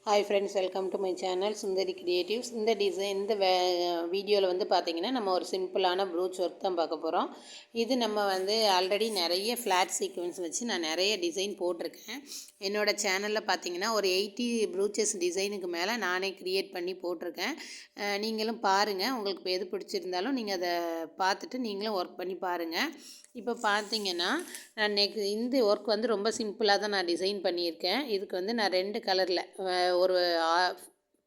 Hi friends, welcome to my channel Sundari creatives. இந்த வீடியோவில் வந்து பார்த்திங்கன்னா நம்ம ஒரு சிம்பிளான ப்ரூச் ஒர்க் தான் பார்க்க போகிறோம். இது நம்ம வந்து ஆல்ரெடி நிறைய ஃப்ளாட் சீக்வன்ஸ் வச்சு நான் நிறைய டிசைன் போட்டிருக்கேன். என்னோடய சேனலில் பார்த்திங்கன்னா ஒரு 80 ப்ரூச்சஸ் டிசைனுக்கு மேலே நானே க்ரியேட் பண்ணி போட்டிருக்கேன். நீங்களும் பாருங்கள், உங்களுக்கு இப்போ எது பிடிச்சிருந்தாலும் நீங்கள் அதை பார்த்துட்டு நீங்களும் ஒர்க் பண்ணி பாருங்கள். இப்போ பார்த்தீங்கன்னா நான் இந்த ஒர்க் வந்து ரொம்ப சிம்பிளாக தான் நான் டிசைன் பண்ணியிருக்கேன். இதுக்கு வந்து நான் 2 கலரில் ஒரு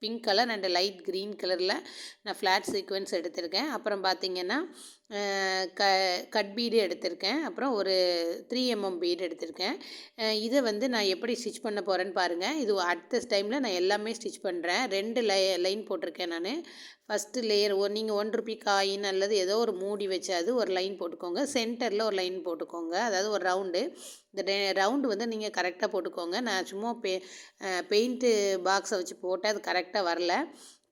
pink colour and light green கலரில் நான் ஃப்ளாட் சீக்வென்ஸ் எடுத்திருக்கேன். அப்புறம் பார்த்திங்கன்னா கட் பீடு எடுத்திருக்கேன். அப்புறம் ஒரு 3mm பீடு எடுத்திருக்கேன். இதை வந்து நான் எப்படி ஸ்டிச் பண்ண போகிறேன்னு பாருங்கள். இது அடுத்த டைமில் நான் எல்லாமே ஸ்டிச் பண்ணுறேன். 2 லைன் போட்டிருக்கேன் நான். ஃபஸ்ட்டு லேயர் நீங்கள் 1 ரூபி காயின் அல்லது ஏதோ ஒரு மூடி வச்சாது ஒரு லைன் போட்டுக்கோங்க. சென்டரில் ஒரு லைன் போட்டுக்கோங்க, அதாவது ஒரு ரவுண்டு. இந்த ரவுண்டு வந்து நீங்கள் கரெக்டாக போட்டுக்கோங்க. நான் சும்மா பெயிண்ட்டு பாக்ஸை வச்சு போட்டு அது கரெக்டாக வரல.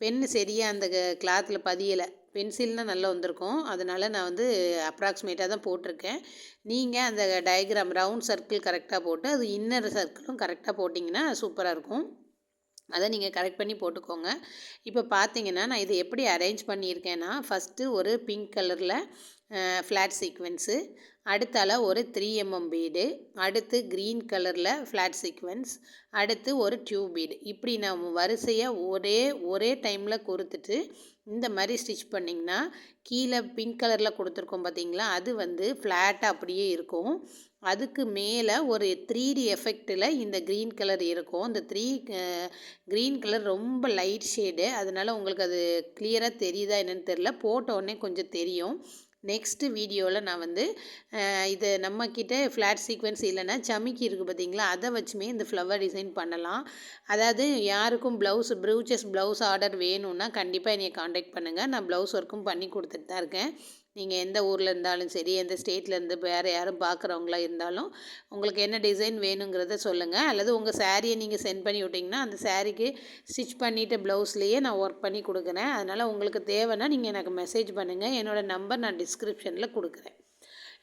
பென்னு சரியாக அந்த கிளாத்தில் பதியலை. பென்சில்னால் நல்லா வந்திருக்கும். அதனால் நான் வந்து அப்ராக்சிமேட்டாக தான் போட்டிருக்கேன். நீங்கள் அந்த டயக்ராம் ரவுண்ட் சர்க்கிள் கரெக்டாக போட்டு அது இன்னர் சர்க்கிளும் கரெக்டாக போட்டிங்கன்னா சூப்பராக இருக்கும். அதை நீங்கள் கரெக்ட் பண்ணி போட்டுக்கோங்க. இப்போ பார்த்தீங்கன்னா நான் இதை எப்படி அரேஞ்ச் பண்ணியிருக்கேன்னா, ஃபஸ்ட்டு ஒரு பிங்க் கலரில் ஃப்ளாட் சீக்வென்ஸு, அடுத்தால ஒரு 3mm பீடு, அடுத்து க்ரீன் கலரில் ஃப்ளாட் சீக்வென்ஸ், அடுத்து ஒரு டியூப் பீடு. இப்படி நம்ம வரிசையாக ஒரே டைமில் கொடுத்துட்டு இந்த மாதிரி ஸ்டிச் பண்ணிங்கன்னா கீழே பிங்க் கலரில் கொடுத்துருக்கோம் பார்த்தீங்களா, அது வந்து ஃப்ளாட்டாக அப்படியே இருக்கும். அதுக்கு மேலே ஒரு 3D எஃபெக்டில் இந்த க்ரீன் கலர் இருக்கும். இந்த க்ரீன் கலர் ரொம்ப லைட் ஷேடு, அதனால் உங்களுக்கு அது கிளியராக தெரியுதா என்னென்னு தெரில. போட்ட உடனே கொஞ்சம் தெரியும். நெக்ஸ்ட்டு வீடியோவில் நான் வந்து இது நம்மக்கிட்ட ஃப்ளாட் சீக்வென்ஸ் இல்லைன்னா சமிக்கி இருக்குது பார்த்தீங்களா, அதை வச்சுமே இந்த ஃப்ளவர் டிசைன் பண்ணலாம். அதாவது யாருக்கும் ப்ரூச்சஸ் ப்ளவுஸ் ஆர்டர் வேணும்னா கண்டிப்பாக என்னை காண்டாக்ட் பண்ணுங்கள். நான் ப்ளவுஸ் ஒர்க்கும் பண்ணி கொடுத்துட்டு தான் இருக்கேன். நீங்கள் எந்த ஊரில் இருந்தாலும் சரி, எந்த ஸ்டேட்லேருந்து வேறு யாரும் பார்க்குறவங்களா இருந்தாலும் உங்களுக்கு என்ன டிசைன் வேணுங்கிறத சொல்லுங்கள். அல்லது உங்கள் சாரியை நீங்கள் சென்ட் பண்ணி விட்டிங்கன்னா அந்த சாரீக்கு ஸ்டிச் பண்ணிவிட்டு ப்ளவுஸ்லேயே நான் ஒர்க் பண்ணி கொடுக்குறேன். அதனால் உங்களுக்கு தேவைன்னா நீங்கள் எனக்கு மெசேஜ் பண்ணுங்கள். என்னோடய நம்பர் நான் டிஸ்கிரிப்ஷனில் கொடுக்குறேன்.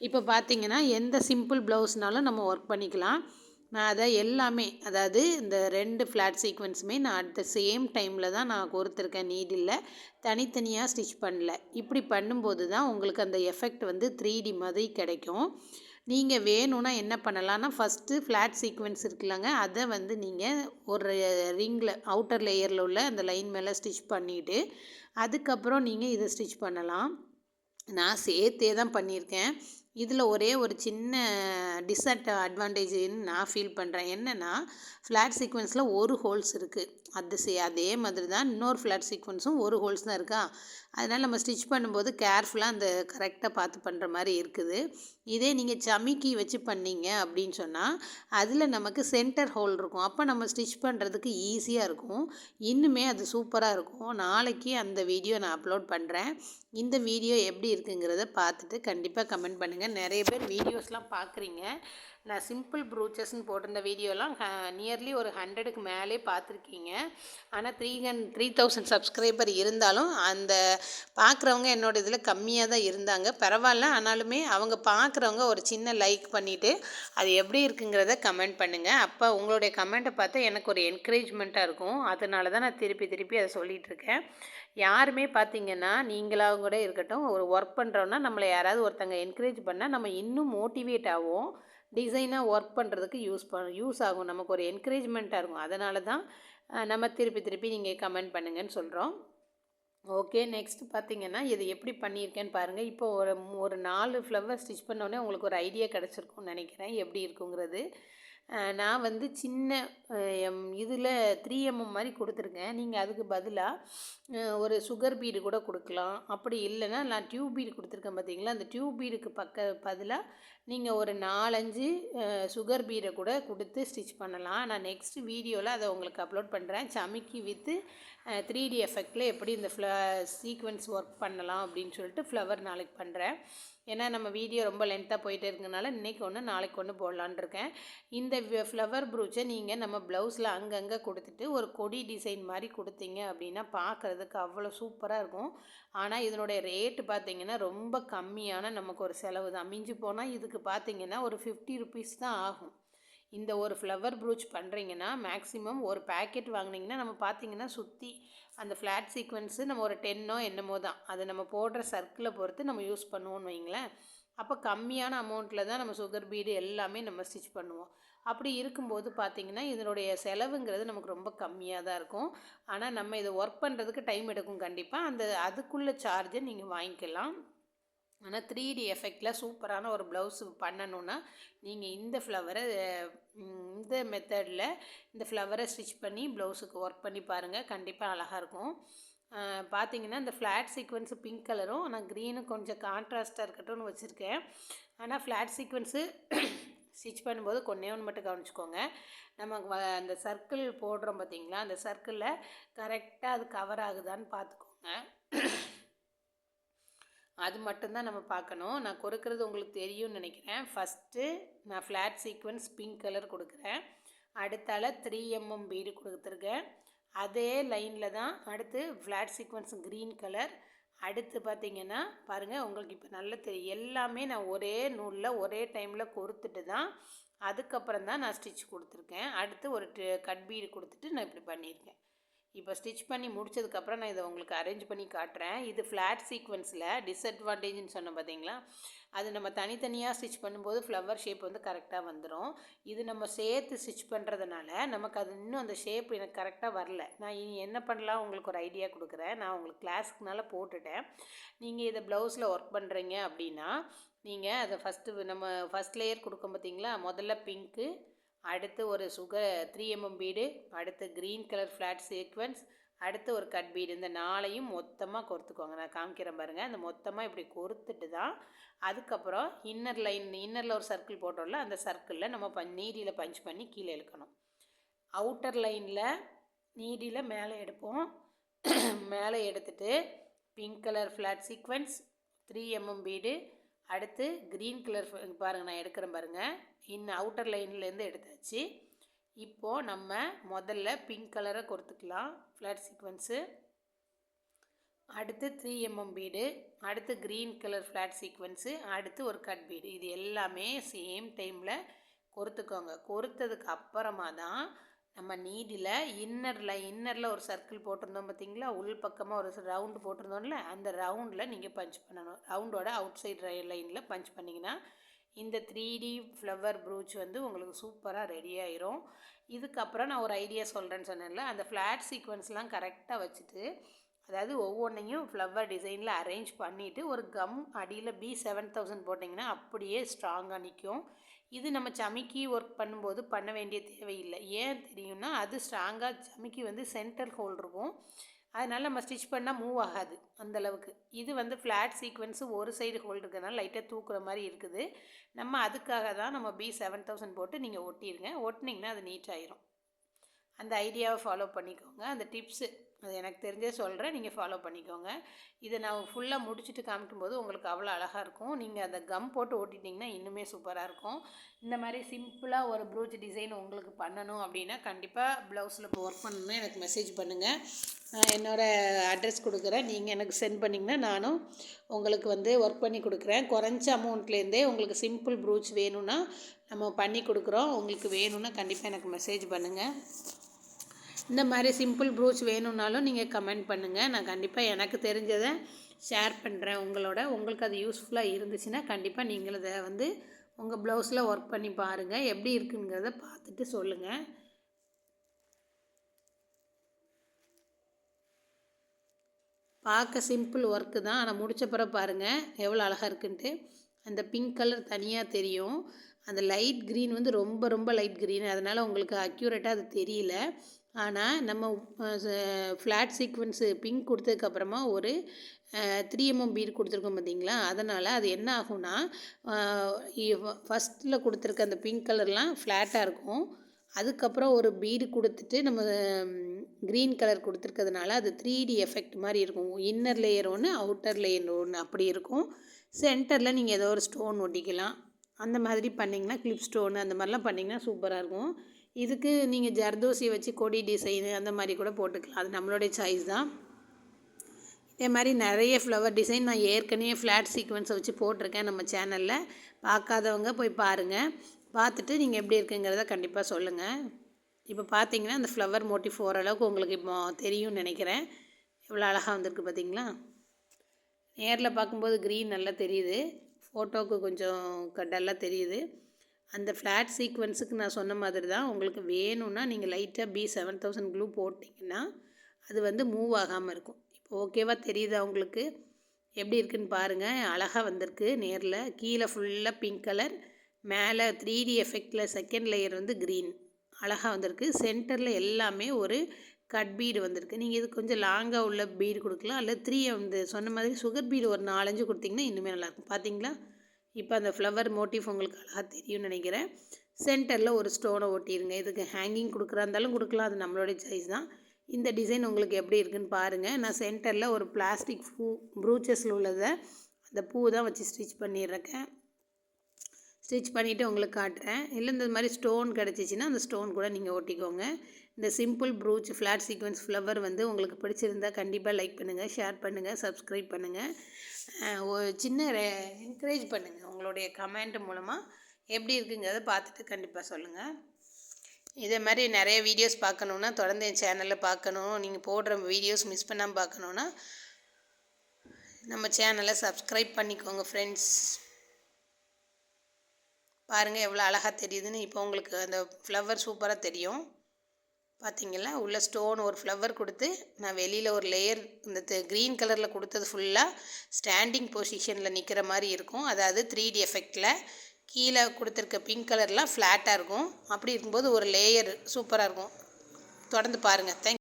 இப்போ பார்த்தீங்கன்னா எந்த சிம்பிள் ப்ளவுஸ்னாலும் நம்ம ஒர்க் பண்ணிக்கலாம். நான் அதை எல்லாமே, அதாவது இந்த 2 ஃப்ளாட் சீக்வென்ஸுமே நான் அட் த சேம் டைமில் தான் நான் கோர்த்துருக்கேன். நீடில் தனித்தனியாக ஸ்டிச் பண்ணல. இப்படி பண்ணும்போது தான் உங்களுக்கு அந்த எஃபெக்ட் வந்து 3D மாதிரி கிடைக்கும். நீங்கள் வேணும்னா என்ன பண்ணலான்னா, ஃபஸ்ட்டு ஃப்ளாட் சீக்வென்ஸ் இருக்குல்லங்க, அதை வந்து நீங்கள் ஒரு ரிங்கில் அவுட்டர் லேயரில் உள்ள அந்த லைன் மேலே ஸ்டிச் பண்ணிவிட்டு அதுக்கப்புறம் நீங்கள் இதை ஸ்டிச் பண்ணலாம். நான் சேர்த்தே தான் பண்ணியிருக்கேன். இதில் ஒரே ஒரு சின்ன அட்வான்டேஜ்னு நான் ஃபீல் பண்ணுறேன். என்னென்னா, ஃப்ளாட் சீக்வென்ஸில் ஒரு ஹோல்ஸ் இருக்குது. அதே மாதிரி தான் இன்னொரு ஃப்ளாட் சீக்வென்ஸும் ஒரு ஹோல்ஸ் தான் இருக்கா. அதனால் நம்ம ஸ்டிச் பண்ணும்போது கேர்ஃபுல்லாக அந்த கரெக்டாக பார்த்து பண்ணுற மாதிரி இருக்குது. இதே நீங்கள் சமிக்கி வச்சு பண்ணிங்க அப்படின்னு சொன்னால் அதில் நமக்கு சென்டர் ஹோல் இருக்கும். அப்போ நம்ம ஸ்டிச் பண்ணுறதுக்கு ஈஸியாக இருக்கும். இன்னுமே அது சூப்பராக இருக்கும். நாளைக்கு அந்த வீடியோ நான் அப்லோட் பண்ணுறேன். இந்த வீடியோ எப்படி இருக்குங்கிறத பார்த்துட்டு கண்டிப்பாக கமெண்ட் பண்ணுங்கள். நிறைய பேர் வீடியோஸ்லாம் பார்க்குறீங்க. நான் சிம்பிள் ப்ரூச்சஸ்ன்னு போட்டிருந்த வீடியோலாம் நியர்லி ஒரு 100க்கு மேலே பார்த்துருக்கீங்க. ஆனால் 3000 சப்ஸ்கிரைபர் இருந்தாலும் அந்த பார்க்குறவங்க என்னோடய இதில் கம்மியாக தான் இருந்தாங்க. பரவாயில்ல, ஆனாலுமே அவங்க பார்க்குறவங்க ஒரு சின்ன லைக் பண்ணிவிட்டு அது எப்படி இருக்குங்கிறத கமெண்ட் பண்ணுங்கள். அப்போ உங்களுடைய கமெண்ட்டை பார்த்தா எனக்கு ஒரு என்கரேஜ்மெண்ட்டாக இருக்கும். அதனால தான் நான் திருப்பி அதை சொல்லிகிட்ருக்கேன். யாருமே பார்த்திங்கன்னா, நீங்களாக கூட இருக்கட்டும், ஒரு ஒர்க் பண்ணுறோன்னா நம்மளை யாராவது ஒருத்தங்க என்கரேஜ் பண்ணால் நம்ம இன்னும் மோட்டிவேட் ஆகும். டிசைனாக ஒர்க் பண்ணுறதுக்கு யூஸ் ஆகும். நமக்கு ஒரு என்கரேஜ்மெண்ட்டாக இருக்கும். அதனால தான் நம்ம திருப்பி நீங்கள் கமெண்ட் பண்ணுங்கன்னு சொல்கிறோம். ஓகே, நெக்ஸ்ட் பார்த்திங்கன்னா இது எப்படி பண்ணியிருக்கேன்னு பாருங்கள். இப்போ ஒரு 4 ஃப்ளவர் ஸ்டிச் பண்ணோடனே உங்களுக்கு ஒரு ஐடியா கிடச்சிருக்கும்னு நினைக்கிறேன் எப்படி இருக்குங்கிறது. நான் வந்து சின்ன இதில் 3mm மாதிரி கொடுத்துருக்கேன். நீங்கள் அதுக்கு பதிலாக ஒரு சுகர் பீடு கூட கொடுக்கலாம். அப்படி இல்லைன்னா நான் டியூப் பீடு கொடுத்துருக்கேன் பார்த்தீங்களா, அந்த டியூப் பீடுக்கு பதிலாக நீங்கள் ஒரு 4-5 சுகர் பீடை கூட கொடுத்து ஸ்டிச் பண்ணலாம். நான் நெக்ஸ்ட் வீடியோவில் அதை உங்களுக்கு அப்லோட் பண்ணுறேன். சமிக்கி வித்து 3D எஃபெக்டில் எப்படி இந்த சீக்வென்ஸ் ஒர்க் பண்ணலாம் அப்படின்னு சொல்லிட்டு ஃப்ளவர் நாளைக்கு பண்ணுறேன். ஏன்னா நம்ம வீடியோ ரொம்ப லென்த்தாக போயிட்டே இருக்கனால இன்றைக்கி ஒன்று நாளைக்கு ஒன்று போடலான்னு இருக்கேன். இந்த ஃப்ளவர் ப்ரூச்சை நீங்கள் நம்ம ப்ளவுஸில் அங்கங்கே கொடுத்துட்டு ஒரு கொடி டிசைன் மாதிரி கொடுத்தீங்க அப்படின்னா பார்க்குறதுக்கு அவ்வளோ சூப்பராக இருக்கும். ஆனால் இதனுடைய ரேட்டு பார்த்திங்கன்னா ரொம்ப கம்மியான நமக்கு ஒரு செலவு தான். மிஞ்சி போனால் இதுக்கு பார்த்திங்கன்னா ஒரு 50 ருபீஸ் தான் ஆகும். இந்த ஒரு ஃப்ளவர் ப்ரூச் பண்ணுறீங்கன்னா மேக்ஸிமம் ஒரு பேக்கெட் வாங்கினீங்கன்னா நம்ம பார்த்திங்கன்னா சுற்றி அந்த ஃப்ளாட் சீக்வென்ஸு நம்ம ஒரு 10 என்னமோ தான், அதை நம்ம போடுற சர்க்கிளை பொறுத்து நம்ம யூஸ் பண்ணுவோன்னு வைங்களேன். அப்போ கம்மியான அமௌண்ட்டில் தான் நம்ம சுகர் பீடு எல்லாமே நம்ம ஸ்டிச் பண்ணுவோம். அப்படி இருக்கும்போது பார்த்திங்கன்னா இதனுடைய செலவுங்கிறது நமக்கு ரொம்ப கம்மியாக தான் இருக்கும். ஆனால் நம்ம இதை ஒர்க் பண்ணுறதுக்கு டைம் எடுக்கும் கண்டிப்பாக. அதுக்குள்ள சார்ஜை நீங்கள் வாங்கிக்கலாம். ஆனால் 3D எஃபெக்டில் சூப்பரான ஒரு ப்ளவுஸ் பண்ணணுன்னா நீங்கள் இந்த மெத்தடில் இந்த ஃப்ளவரை ஸ்டிச் பண்ணி ப்ளவுஸுக்கு ஒர்க் பண்ணி பாருங்கள். கண்டிப்பாக அழகாக இருக்கும். பார்த்தீங்கன்னா இந்த ஃப்ளாட் சீக்வென்ஸு பிங்க் கலரும் ஆனால் க்ரீனும் கொஞ்சம் கான்ட்ராஸ்ட்டாக இருக்கட்டும்னு வச்சுருக்கேன். ஆனால் ஃப்ளாட் சீக்வென்ஸு ஸ்டிச் பண்ணும்போது ஒன்று மட்டும் கவனிச்சுக்கோங்க. நம்ம அந்த சர்க்கிள் போடுறோம் பார்த்திங்களா, அந்த சர்க்கிளில் கரெக்டாக அது கவர் ஆகுதான்னு பார்த்துக்கோங்க. அது மட்டும்தான் நம்ம பார்க்கணும். நான் கொடுக்குறது உங்களுக்கு தெரியும்னு நினைக்கிறேன். ஃபஸ்ட்டு நான் ஃப்ளாட் சீக்வென்ஸ் பிங்க் கலர் கொடுக்குறேன். அடுத்தால 3 mm பீடு கொடுத்துருக்கேன். அதே லைனில் தான் அடுத்து ஃப்ளாட் சீக்வென்ஸ் க்ரீன் கலர். அடுத்து பார்த்திங்கன்னா பாருங்கள், உங்களுக்கு இப்போ நல்லா தெரியும். எல்லாமே நான் ஒரே நூலில் ஒரே டைமில் கொடுத்துட்டு தான் அதுக்கப்புறம் தான் நான் ஸ்டிச் கொடுத்துருக்கேன். அடுத்து ஒரு கட் பீடு கொடுத்துட்டு நான் இப்படி பண்ணியிருக்கேன். இப்போ ஸ்டிச் பண்ணி முடித்ததுக்கப்புறம் நான் இதை உங்களுக்கு அரேஞ்ச் பண்ணி காட்டுறேன். இது ஃப்ளாட் சீக்வென்ஸில் டிஸ்அட்வான்டேஜ்னு சொன்னேன் பார்த்தீங்களா, அது நம்ம தனித்தனியாக ஸ்டிச் பண்ணும்போது ஃப்ளவர் ஷேப் வந்து கரெக்டாக வந்துடும். இது நம்ம சேர்த்து ஸ்டிச் பண்ணுறதுனால நமக்கு அது இன்னும் அந்த ஷேப் எனக்கு கரெக்டாக வரல. நான் இனி என்ன பண்ணலாம் உங்களுக்கு ஒரு ஐடியா கொடுக்குறேன். நான் உங்களுக்கு கிளாஸுக்குனால போட்டுட்டேன். நீங்கள் இதை ப்ளவுஸில் ஒர்க் பண்ணுறீங்க அப்படின்னா நீங்கள் அதை நம்ம ஃபஸ்ட் லேயர் கொடுக்கும் பார்த்தீங்களா, முதல்ல பிங்க்கு, அடுத்து ஒரு 3 mm பீடு, அடுத்து க்ரீன் கலர் ஃப்ளாட் சீக்வென்ஸ், அடுத்து ஒரு கட் பீடு. இந்த 4ஐயும் மொத்தமாக கோர்த்துக்கோங்க. நான் காமிக்கிறேன் பாருங்கள். அந்த மொத்தமாக இப்படி கோர்த்துட்டு தான் அதுக்கப்புறம் இன்னரில் ஒரு சர்க்கிள் போட்டோம்ல, அந்த சர்க்கிளில் நம்ம நீடியில் பஞ்ச் பண்ணி கீழே இழுக்கணும். அவுட்டர் லைனில் நீடியில் மேலே எடுப்போம். மேலே எடுத்துட்டு pink colour flat sequence, 3 mm bead, அடுத்து க்ரீன் கலர் பாருங்கள், நான் எடுக்கிறேன் பாருங்கள். அவுட்டர் லைன்லேருந்து எடுத்தாச்சு. இப்போது நம்ம முதல்ல பிங்க் கலரை கொடுத்துக்கலாம் ஃப்ளாட் சீக்வென்ஸு, அடுத்து 3 mm பீடு, அடுத்து க்ரீன் கலர் ஃப்ளாட் சீக்வென்ஸு, அடுத்து ஒரு கட் பீடு. இது எல்லாமே சேம் டைமில் கொடுத்துக்கோங்க. கொடுத்ததுக்கு அப்புறமா தான் நம்ம நீடில் இன்னரில் ஒரு சர்க்கிள் போட்டிருந்தோம் பார்த்திங்களா, உள் பக்கமாக ஒரு ரவுண்டு போட்டிருந்தோம்ல, அந்த ரவுண்டில் நீங்கள் பஞ்ச் பண்ணணும். ரவுண்டோட அவுட் சைடு லைனில் பஞ்ச் பண்ணிங்கன்னா இந்த 3D ஃப்ளவர் ப்ரூச் வந்து உங்களுக்கு சூப்பராக ரெடி ஆயிரும். இதுக்கப்புறம் நான் ஒரு ஐடியா சொல்கிறேன்னு சொன்னேன்ல, அந்த ஃப்ளாட் சீக்வென்ஸ்லாம் கரெக்டாக வச்சுட்டு, அதாவது ஒவ்வொன்றையும் ஃப்ளவர் டிசைனில் அரேஞ்ச் பண்ணிவிட்டு ஒரு கம் அடியில் B7000 போட்டிங்கன்னா அப்படியே ஸ்ட்ராங்காக நிற்கும். இது நம்ம சமிக்கி ஒர்க் பண்ணும்போது பண்ண வேண்டிய தேவையில்லை. ஏன் தெரியும்னா, அது ஸ்ட்ராங்காக சமிக்கி வந்து சென்டர் ஹோல் இருக்கும். அதனால் நம்ம ஸ்டிச் பண்ணால் மூவ் ஆகாது அந்தளவுக்கு. இது வந்து ஃப்ளாட் சீக்வென்ஸு ஒரு சைடு ஹோல் இருக்கிறதுனால லைட்டாக தூக்குற மாதிரி இருக்குது. நம்ம அதுக்காக தான் நம்ம B7000 போட்டு நீங்கள் ஒட்டிடுங்க. ஒட்டினீங்கன்னா அது நீட்டாகிடும். அந்த ஐடியாவை ஃபாலோ பண்ணிக்கோங்க. அந்த டிப்ஸு அது எனக்கு தெரிஞ்சே சொல்கிறேன், நீங்கள் ஃபாலோ பண்ணிக்கோங்க. இதை நான் ஃபுல்லாக முடிச்சுட்டு காமிக்கும்போது உங்களுக்கு அவ்வளோ அழகாக இருக்கும். நீங்கள் அந்த கம் போட்டு ஓட்டிட்டிங்கன்னா இன்னுமே சூப்பராக இருக்கும். இந்த மாதிரி சிம்பிளாக ஒரு ப்ரூச் டிசைன் உங்களுக்கு பண்ணணும் அப்படின்னா கண்டிப்பாக ப்ளவுஸில் இப்போ ஒர்க் பண்ணணும்னா எனக்கு மெசேஜ் பண்ணுங்கள். நான் என்னோடய அட்ரஸ் கொடுக்குறேன். நீங்கள் எனக்கு சென்ட் பண்ணிங்கன்னா நானும் உங்களுக்கு வந்து ஒர்க் பண்ணி கொடுக்குறேன். குறைஞ்ச அமௌண்ட்லேருந்தே உங்களுக்கு சிம்பிள் ப்ரூச் வேணும்னா நம்ம பண்ணி கொடுக்குறோம். உங்களுக்கு வேணும்னா கண்டிப்பாக எனக்கு மெசேஜ் பண்ணுங்கள். இந்த மாதிரி சிம்பிள் ப்ரூச் வேணும்னாலும் நீங்கள் கமெண்ட் பண்ணுங்கள். நான் கண்டிப்பாக எனக்கு தெரிஞ்சதை ஷேர் பண்ணுறேன் உங்களுக்கு அது யூஸ்ஃபுல்லாக இருந்துச்சுன்னா கண்டிப்பாக நீங்கள் அதை வந்து உங்கள் ப்ளவுஸில் ஒர்க் பண்ணி பாருங்கள். எப்படி இருக்குங்கிறத பார்த்துட்டு சொல்லுங்கள். பார்க்க சிம்பிள் ஒர்க்கு தான், ஆனால் முடித்த பிறகு பாருங்கள் எவ்வளோ அழகாக இருக்குன்ட்டு. அந்த பிங்க் கலர் தனியாக தெரியும், அந்த லைட் க்ரீன் வந்து ரொம்ப ரொம்ப லைட் க்ரீன், அதனால் உங்களுக்கு அக்யூரேட்டாக அது தெரியல. ஆனால் நம்ம ஃப்ளாட் சீக்வென்ஸு பிங்க் கொடுத்ததுக்கப்புறமா ஒரு 3 mm பீட் கொடுத்துருக்கோம் பார்த்தீங்களா, அதனால் அது என்ன ஆகும்னா ஃபஸ்ட்டில் கொடுத்துருக்க அந்த பிங்க் கலர்லாம் ஃப்ளாட்டாக இருக்கும். அதுக்கப்புறம் ஒரு பீடு கொடுத்துட்டு நம்ம க்ரீன் கலர் கொடுத்துருக்கிறதுனால அது 3D எஃபெக்ட் மாதிரி இருக்கும். இன்னர் லேயர் ஒன்று, அவுட்டர் லேயர் ஒன்று அப்படி இருக்கும். சென்டரில் நீங்கள் ஏதோ ஒரு ஸ்டோன் ஒட்டிக்கலாம். அந்த மாதிரி பண்ணிங்கன்னா கிளிப் ஸ்டோனு அந்த மாதிரிலாம் பண்ணிங்கன்னா சூப்பராக இருக்கும். இதுக்கு நீங்கள் ஜர்தோசியை வச்சு கொடி டிசைனு அந்த மாதிரி கூட போட்டுக்கலாம். அது நம்மளுடைய சாய்ஸ் தான். இதே மாதிரி நிறைய ஃப்ளவர் டிசைன் நான் ஏற்கனவே ஃப்ளாட் சீக்வென்ஸை வச்சு போட்டிருக்கேன் நம்ம சேனலில். பார்க்காதவங்க போய் பாருங்கள். பார்த்துட்டு நீங்கள் எப்படி இருக்குங்கிறத கண்டிப்பாக சொல்லுங்கள். இப்போ பார்த்தீங்கன்னா அந்த ஃப்ளவர் மோட்டிவ் ஓரளவுக்கு உங்களுக்கு இப்போ தெரியும்னு நினைக்கிறேன். எவ்வளோ அழகாக வந்திருக்கு பார்த்தீங்களா? நேரில் பார்க்கும்போது க்ரீன் நல்லா தெரியுது, ஃபோட்டோவுக்கு கொஞ்சம் டல்லாக தெரியுது. அந்த ஃப்ளாட் சீக்வென்ஸுக்கு நான் சொன்ன மாதிரி தான் உங்களுக்கு வேணும்னா நீங்கள் லைட்டாக B7000 க்ளூ போட்டிங்கன்னா அது வந்து மூவ் ஆகாமல் இருக்கும். இப்போ ஓகேவா தெரியுதா உங்களுக்கு? எப்படி இருக்குதுன்னு பாருங்கள். அழகாக வந்திருக்கு நேரில். கீழே ஃபுல்லாக பிங்க் கலர், மேலே 3D எஃபெக்டில் செகண்ட் லேயர் வந்து க்ரீன் அழகாக வந்திருக்கு. சென்டரில் எல்லாமே ஒரு கட் பீடு வந்திருக்கு. நீங்கள் இது கொஞ்சம் லாங்காக உள்ள பீடு கொடுக்கலாம், அல்ல 3 வந்து சொன்ன மாதிரி சுகர் பீடு ஒரு 4-5 கொடுத்திங்கன்னா இன்னுமே நல்லாயிருக்கும். பார்த்தீங்களா? இப்போ அந்த ஃப்ளவர் மோட்டிவ் உங்களுக்கு அழகாக தெரியும்னு நினைக்கிறேன். சென்டரில் ஒரு ஸ்டோனை ஒட்டிடுங்க. இதுக்கு ஹேங்கிங் கொடுக்குறா இருந்தாலும் கொடுக்கலாம், அது நம்மளுடைய சாய்ஸ் தான். இந்த டிசைன் உங்களுக்கு எப்படி இருக்குதுன்னு பாருங்கள். நான் சென்டரில் ஒரு பிளாஸ்டிக் ப்ரூச்சஸில் உள்ளதை அந்த பூ தான் வச்சு ஸ்டிச் பண்ணிடுறேன். ஸ்டிச் பண்ணிவிட்டு உங்களுக்கு காட்டுறேன். இல்லை இந்த மாதிரி ஸ்டோன் கிடச்சிச்சின்னா அந்த ஸ்டோன் கூட நீங்கள் ஒட்டிக்கோங்க. இந்த simple brooch flat sequence flower வந்து உங்களுக்கு பிடிச்சிருந்தால் கண்டிப்பாக லைக் பண்ணுங்கள், ஷேர் பண்ணுங்கள், சப்ஸ்கிரைப் பண்ணுங்கள். ஒரு சின்ன என்கரேஜ் பண்ணுங்கள் உங்களுடைய கமெண்ட் மூலமாக. எப்படி இருக்குங்கிறத பார்த்துட்டு கண்டிப்பாக சொல்லுங்கள். இதே மாதிரி நிறைய வீடியோஸ் பார்க்கணுன்னா தொடர்ந்து என் சேனலில் பார்க்கணும். நீங்கள் போடுற வீடியோஸ் மிஸ் பண்ணாமல் பார்க்கணுன்னா நம்ம சேனலை சப்ஸ்கிரைப் பண்ணிக்கோங்க ஃப்ரெண்ட்ஸ். பாருங்கள் எவ்வளோ அழகாக தெரியுதுன்னு. இப்போ உங்களுக்கு அந்த ஃப்ளவர் சூப்பராக தெரியும். பார்த்தீங்களா? உள்ள ஸ்டோன் ஒரு ஃப்ளவர் கொடுத்து நான் வெளியில் ஒரு லேயர் இந்த க்ரீன் கலரில் கொடுத்தது ஃபுல்லாக ஸ்டாண்டிங் பொசிஷனில் நிற்கிற மாதிரி இருக்கும். அதாவது 3D எஃபெக்டில் கீழே கொடுத்துருக்க பிங்க் கலர்லாம் ஃப்ளாட்டாக இருக்கும். அப்படி இருக்கும்போது ஒரு லேயர் சூப்பராக இருக்கும். தொடர்ந்து பாருங்கள். தேங்க்